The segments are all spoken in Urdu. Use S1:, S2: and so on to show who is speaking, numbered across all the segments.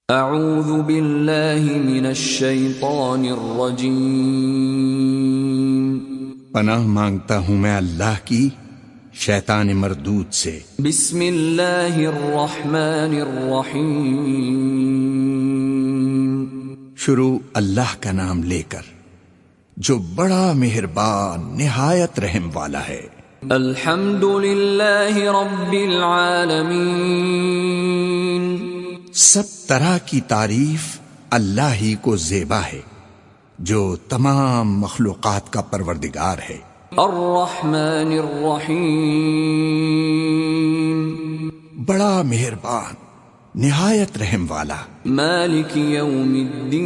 S1: اعوذ باللہ من الشیطان الرجیم،
S2: پناہ مانگتا ہوں میں اللہ کی شیطان مردود سے۔
S1: بسم اللہ الرحمن الرحیم،
S2: شروع اللہ کا نام لے کر جو بڑا مہربان نہایت رحم والا ہے۔
S1: الحمد للہ رب العالمین،
S2: سب طرح کی تعریف اللہ ہی کو زیبا ہے جو تمام مخلوقات کا پروردگار ہے۔
S1: الرحمن الرحیم،
S2: بڑا مہربان نہایت رحم والا۔
S1: مالک یوم الدین،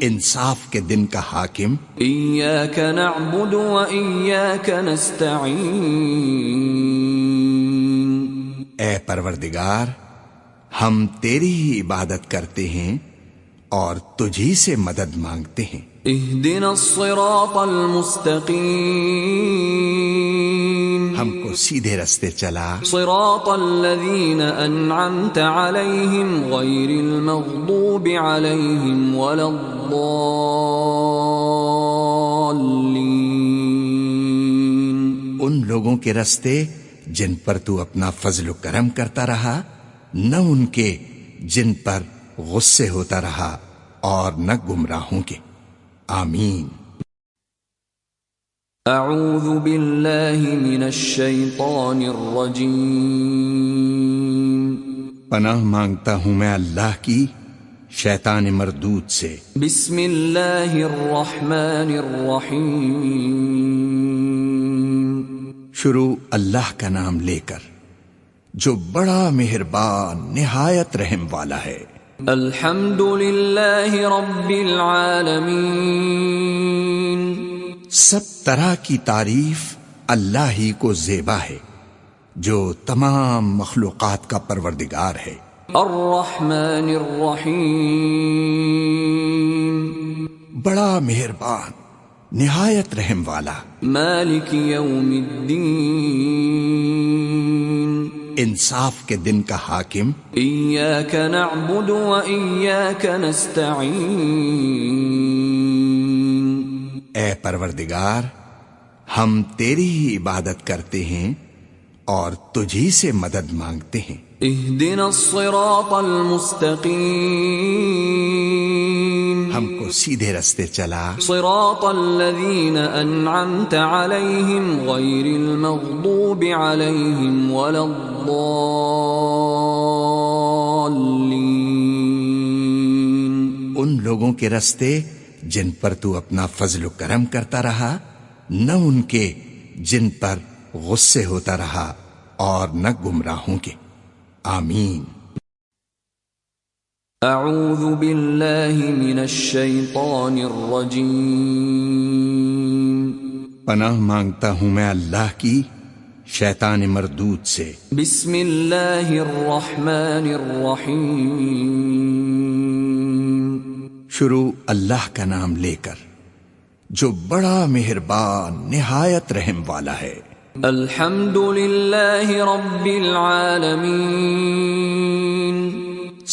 S2: انصاف کے دن کا حاکم۔
S1: ایاک نعبد و ایاک نستعین،
S2: اے پروردگار ہم تیری ہی عبادت کرتے ہیں اور تجھی سے مدد مانگتے ہیں۔
S1: اہدنا الصراط المستقیم،
S2: ہم کو سیدھے رستے چلا،
S1: صراط الذین انعمت علیہم غیر المغضوب علیہم ولا الضالین،
S2: ان لوگوں کے رستے جن پر تو اپنا فضل و کرم کرتا رہا، نہ ان کے جن پر غصے ہوتا رہا اور نہ گمراہوں کے۔ آمین۔
S1: اعوذ باللہ من الشیطان الرجیم،
S2: پناہ مانگتا ہوں میں اللہ کی شیطان مردود سے۔
S1: بسم اللہ الرحمن الرحیم،
S2: شروع اللہ کا نام لے کر جو بڑا مہربان نہایت رحم والا ہے۔
S1: الحمد للہ رب العالمین،
S2: سب طرح کی تعریف اللہ ہی کو زیبا ہے جو تمام مخلوقات کا پروردگار ہے۔
S1: الرحمن الرحیم،
S2: بڑا مہربان نہایت رحم والا۔
S1: مالک یوم الدین،
S2: انصاف کے دن کا حاکم۔
S1: ایاک نعبد و ایاک نستعین،
S2: اے پروردگار ہم تیری ہی عبادت کرتے ہیں اور تجھی سے مدد مانگتے ہیں۔
S1: اہدنا الصراط المستقیم،
S2: ہم کو سیدھے رستے چلا،
S1: صراط الذین انعمت علیہم غیر المغضوب علیہم ولا الضالین،
S2: ان لوگوں کے رستے جن پر تو اپنا فضل و کرم کرتا رہا، نہ ان کے جن پر غصے ہوتا رہا اور نہ گمراہوں کے۔ آمین۔
S1: اعوذ باللہ من الشیطان الرجیم،
S2: پناہ مانگتا ہوں میں اللہ کی شیطان مردود سے۔
S1: بسم اللہ الرحمن الرحیم،
S2: شروع اللہ کا نام لے کر جو بڑا مہربان نہایت رحم والا ہے۔
S1: الحمد للہ رب العالمین،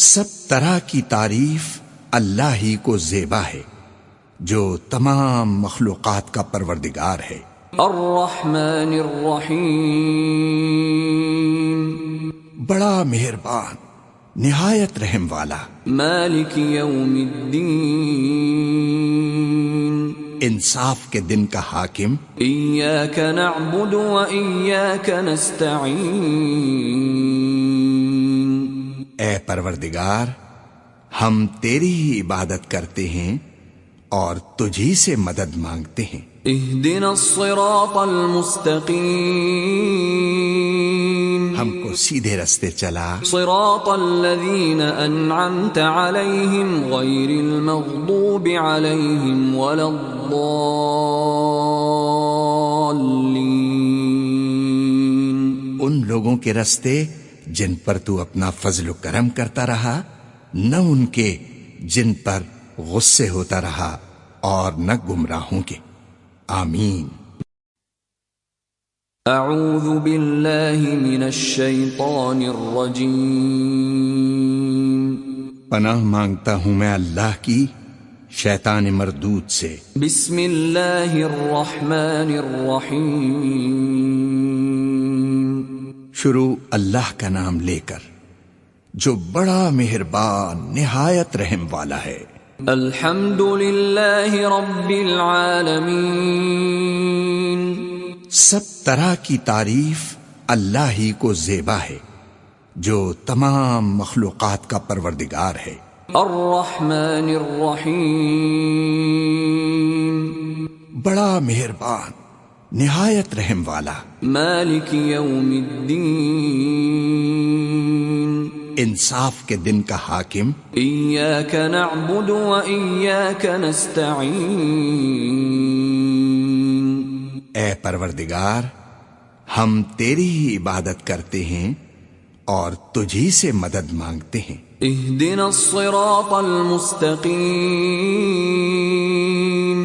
S2: سب طرح کی تعریف اللہ ہی کو زیبا ہے جو تمام مخلوقات کا پروردگار ہے۔
S1: الرحمن الرحیم،
S2: بڑا مہربان نہایت رحم والا۔
S1: مالک یوم الدین،
S2: انصاف کے دن کا حاکم۔
S1: ایاک نعبد و ایاک نستعین،
S2: اے پروردگار ہم تیری ہی عبادت کرتے ہیں اور تجھی سے مدد مانگتے ہیں۔
S1: اہدنا الصراط المستقیم،
S2: ہم کو سیدھے رستے چلا،
S1: صراط الذین انعمت علیہم غیر المغضوب علیہم ولا الضالین،
S2: ان لوگوں کے رستے جن پر تو اپنا فضل و کرم کرتا رہا، نہ ان کے جن پر غصے ہوتا رہا اور نہ گمراہوں کے۔ آمین۔
S1: اعوذ باللہ من الشیطان الرجیم
S2: پناہ مانگتا ہوں میں اللہ کی شیطان مردود سے۔
S1: بسم اللہ الرحمن الرحیم
S2: شروع اللہ کا نام لے کر جو بڑا مہربان نہایت رحم والا ہے۔
S1: الحمد للہ رب العالمین
S2: سب طرح کی تعریف اللہ ہی کو زیبا ہے جو تمام مخلوقات کا پروردگار ہے۔
S1: الرحمن الرحیم
S2: بڑا مہربان نہایت رحم والا۔
S1: مالک یوم الدین
S2: انصاف کے دن کا حاکم۔
S1: ایاک نعبد و ایاک نستعین
S2: اے پروردگار ہم تیری ہی عبادت کرتے ہیں اور تجھی سے مدد مانگتے ہیں۔
S1: اہدنا الصراط المستقیم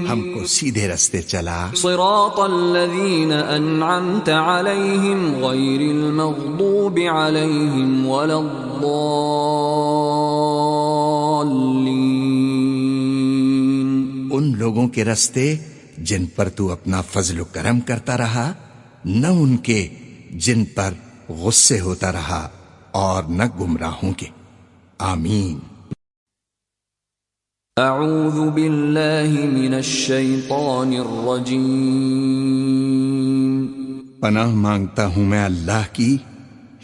S2: ہم کو سیدھے رستے چلا،
S1: صراط الذین انعمت علیہم غیر المغضوب علیہم ولا الضالین
S2: ان لوگوں کے رستے جن پر تو اپنا فضل و کرم کرتا رہا، نہ ان کے جن پر غصے ہوتا رہا اور نہ گمراہوں کے۔ آمین۔
S1: اعوذ باللہ من الشیطان الرجیم
S2: پناہ مانگتا ہوں میں اللہ کی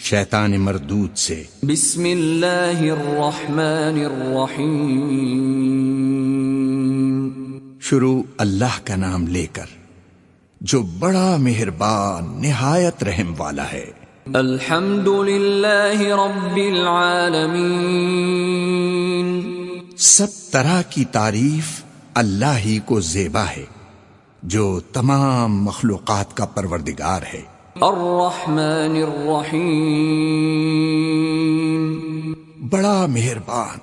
S2: شیطان مردود سے۔
S1: بسم اللہ الرحمن الرحیم
S2: شروع اللہ کا نام لے کر جو بڑا مہربان نہایت رحم والا ہے۔
S1: الحمد للہ رب العالمین
S2: سب طرح کی تعریف اللہ ہی کو زیبا ہے جو تمام مخلوقات کا پروردگار ہے۔
S1: الرحمن الرحیم
S2: بڑا مہربان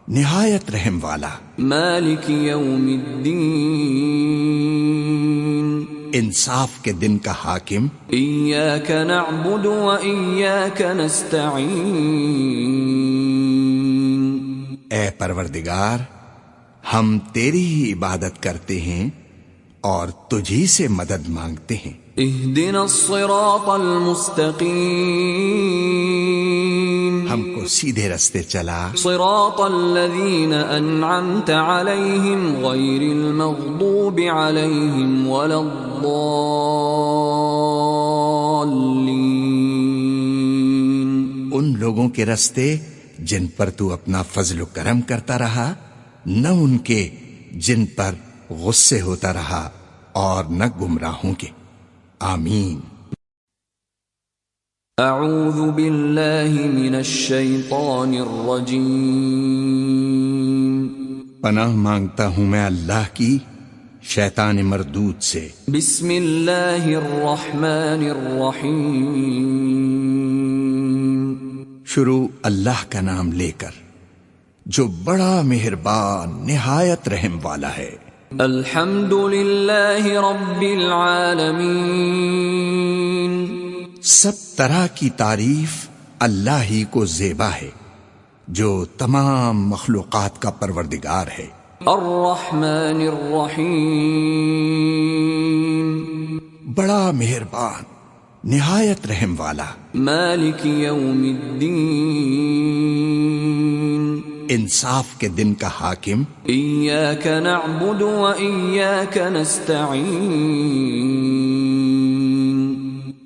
S2: نہایت رحم والا۔
S1: مالک یوم الدین
S2: انصاف کے دن کا حاکم۔
S1: ایاک نعبد و ایاک نستعین
S2: اے پروردگار ہم تیری ہی عبادت کرتے ہیں اور تجھی سے مدد مانگتے ہیں۔
S1: اہدنا الصراط المستقیم
S2: ہم کو سیدھے رستے چلا،
S1: صراط الذین انعمت علیہم غیر المغضوب علیہم ولا الضالین
S2: ان لوگوں کے رستے جن پر تو اپنا فضل و کرم کرتا رہا، نہ ان کے جن پر غصے ہوتا رہا اور نہ گمراہوں کے۔ آمین۔
S1: اعوذ باللہ من الشیطان الرجیم
S2: پناہ مانگتا ہوں میں اللہ کی شیطان مردود سے۔
S1: بسم اللہ الرحمن الرحیم
S2: شروع اللہ کا نام لے کر جو بڑا مہربان نہایت رحم والا ہے۔
S1: الحمد للہ رب العالمین
S2: سب طرح کی تعریف اللہ ہی کو زیبا ہے جو تمام مخلوقات کا پروردگار ہے۔
S1: الرحمن الرحیم
S2: بڑا مہربان نہایت رحم والا۔
S1: مالک یوم الدین
S2: انصاف کے دن کا حاکم۔
S1: ایاک نعبد و ایاک نستعین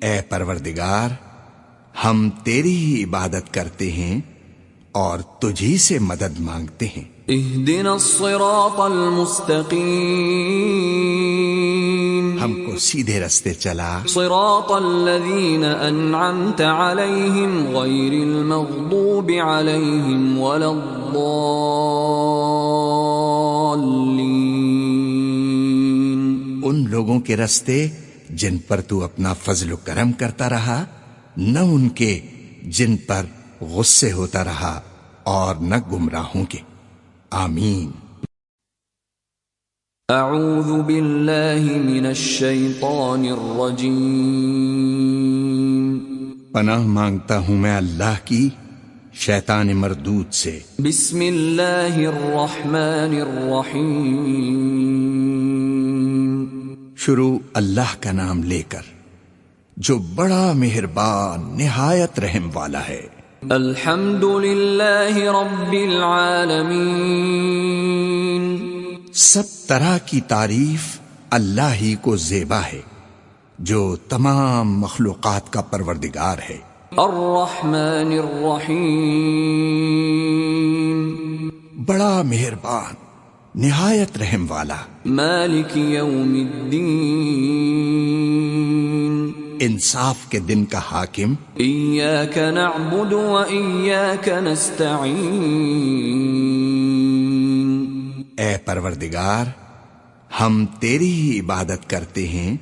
S2: اے پروردگار ہم تیری ہی عبادت کرتے ہیں اور تجھی سے مدد مانگتے ہیں۔
S1: اہدنا الصراط المستقیم
S2: ہم کو سیدھے رستے چلا،
S1: صراط الذین انعمت علیہم غیر المغضوب علیہم ولا الضالین
S2: ان لوگوں کے رستے جن پر تو اپنا فضل و کرم کرتا رہا، نہ ان کے جن پر غصے ہوتا رہا اور نہ گمراہوں کے۔ آمین۔
S1: اعوذ باللہ من الشیطان الرجیم
S2: پناہ مانگتا ہوں میں اللہ کی شیطان مردود سے۔
S1: بسم اللہ الرحمن الرحیم۔
S2: شروع اللہ کا نام لے کر جو بڑا مہربان نہایت رحم والا ہے۔
S1: الحمد للہ رب العالمین۔
S2: سب طرح کی تعریف اللہ ہی کو زیبا ہے جو تمام مخلوقات کا پروردگار ہے۔
S1: الرحمن الرحیم۔
S2: بڑا مہربان نہایت رحم والا۔
S1: مالک یوم الدین۔
S2: انصاف کے دن کا حاکم۔
S1: ایاک نعبد و ایاک نستعین۔
S2: اے پروردگار ہم تیری ہی عبادت کرتے ہیں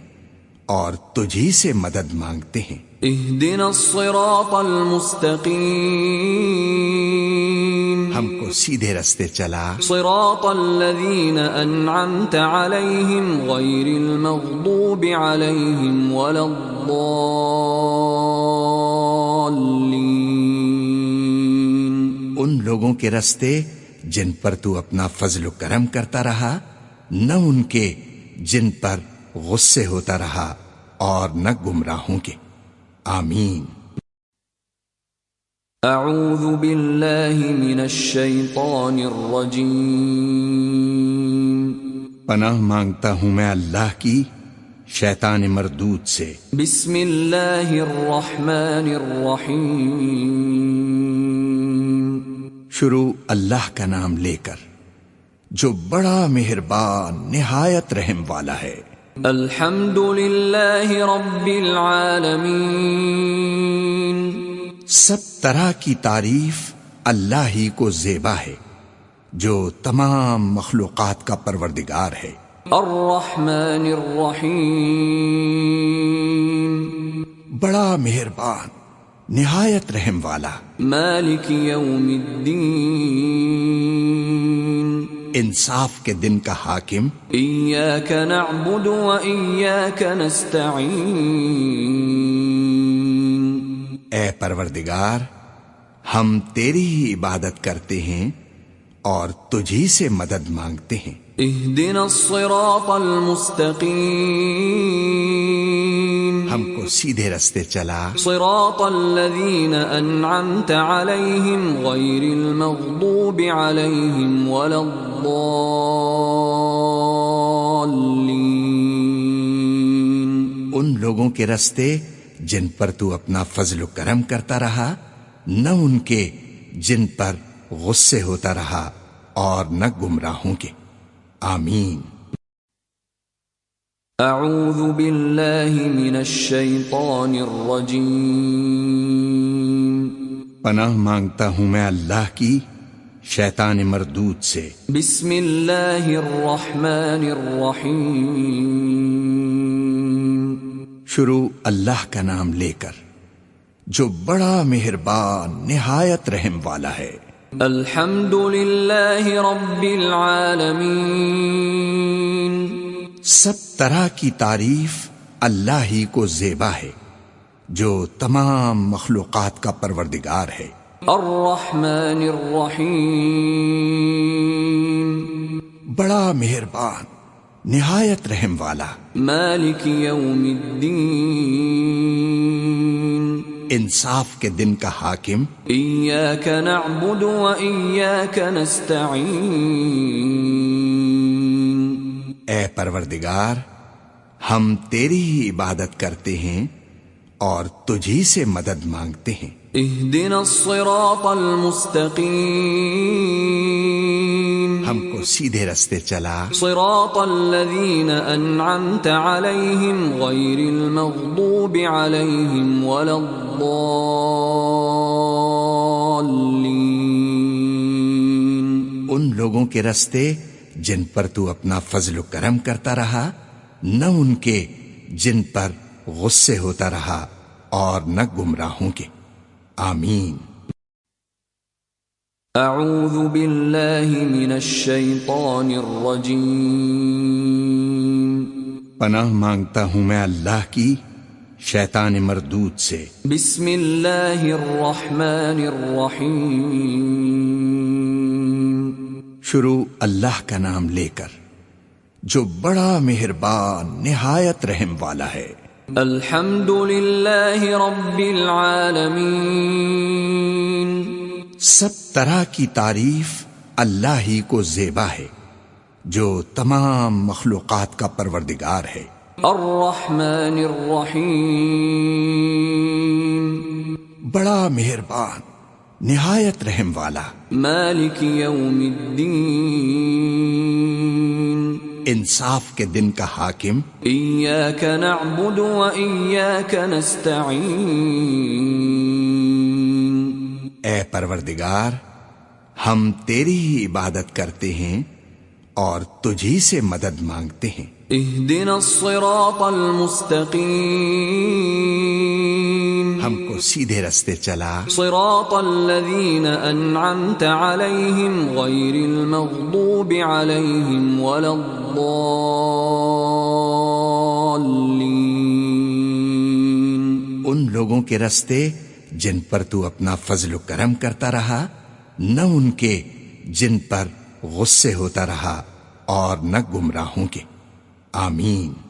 S2: اور تجھی سے مدد مانگتے ہیں۔
S1: اہدنا الصراط المستقیم۔
S2: ہم کو سیدھے رستے چلا۔
S1: صراط الذین انعمت علیہم غیر المغضوب علیہم ولا الضالین۔
S2: ان لوگوں کے رستے جن پر تو اپنا فضل و کرم کرتا رہا، نہ ان کے جن پر غصے ہوتا رہا، اور نہ گمراہوں کے۔ آمین۔
S1: اعوذ باللہ من الشیطان الرجیم۔
S2: پناہ مانگتا ہوں میں اللہ کی شیطان مردود سے۔
S1: بسم اللہ الرحمن الرحیم۔
S2: شروع اللہ کا نام لے کر جو بڑا مہربان نہایت رحم والا ہے۔
S1: الحمد للہ رب العالمین۔
S2: سب طرح کی تعریف اللہ ہی کو زیبا ہے جو تمام مخلوقات کا پروردگار ہے۔
S1: الرحمن الرحیم۔
S2: بڑا مہربان نہایت رحم والا۔
S1: مالک یوم الدین۔
S2: انصاف کے دن کا حاکم۔
S1: ایاک نعبد و ایاک نستعین۔
S2: اے پروردگار ہم تیری ہی عبادت کرتے ہیں اور تجھی سے مدد مانگتے ہیں۔
S1: اہدنا الصراط المستقیم۔
S2: ہم کو سیدھے رستے چلا۔
S1: صراط الذین انعمت علیہم غیر المغضوب علیہم ولا الضالین۔
S2: ان لوگوں کے رستے جن پر تو اپنا فضل و کرم کرتا رہا، نہ ان کے جن پر غصے ہوتا رہا، اور نہ گمراہوں کے۔ آمین۔
S1: اعوذ باللہ من الشیطان الرجیم۔
S2: پناہ مانگتا ہوں میں اللہ کی شیطان مردود سے۔
S1: بسم اللہ الرحمن الرحیم۔
S2: شروع اللہ کا نام لے کر جو بڑا مہربان نہایت رحم والا ہے۔
S1: الحمد للہ رب العالمین۔
S2: سب طرح کی تعریف اللہ ہی کو زیبا ہے جو تمام مخلوقات کا پروردگار ہے۔
S1: الرحمن الرحیم۔
S2: بڑا مہربان نہایت رحم والا۔
S1: مالک یوم الدین۔
S2: انصاف کے دن کا حاکم۔
S1: ایاک نعبد و ایاک نستعین۔
S2: اے پروردگار ہم تیری ہی عبادت کرتے ہیں اور تجھی سے مدد مانگتے ہیں۔
S1: اہدنا الصراط المستقیم۔
S2: ہم کو سیدھے رستے چلا۔
S1: صراط الذین انعمت علیہم غیر المغضوب علیہم ولا الضالین۔
S2: ان لوگوں کے رستے جن پر تو اپنا فضل و کرم کرتا رہا، نہ ان کے جن پر غصے ہوتا رہا، اور نہ گمراہوں کے۔ آمین۔
S1: اعوذ باللہ من الشیطان الرجیم۔
S2: پناہ مانگتا ہوں میں اللہ کی شیطان مردود سے۔
S1: بسم اللہ الرحمن الرحیم،
S2: شروع اللہ کا نام لے کر جو بڑا مہربان نہایت رحم والا ہے۔
S1: الحمد للہ رب العالمین،
S2: سب طرح کی تعریف اللہ ہی کو زیبا ہے جو تمام مخلوقات کا پروردگار ہے۔
S1: الرحمن الرحیم،
S2: بڑا مہربان نہایت رحم والا۔
S1: مالک یوم الدین،
S2: انصاف کے دن کا حاکم۔
S1: ایاک نعبد و ایاک نستعین،
S2: اے پروردگار ہم تیری ہی عبادت کرتے ہیں اور تجھی سے مدد مانگتے ہیں۔
S1: اہدنا الصراط المستقیم،
S2: ہم کو سیدھے رستے چلا،
S1: صراط الذین انعمت علیہم غیر المغضوب علیہم ولا الضالین،
S2: ان لوگوں کے رستے جن پر تو اپنا فضل و کرم کرتا رہا، نہ ان کے جن پر غصے ہوتا رہا، اور نہ گمراہوں کے۔ آمین۔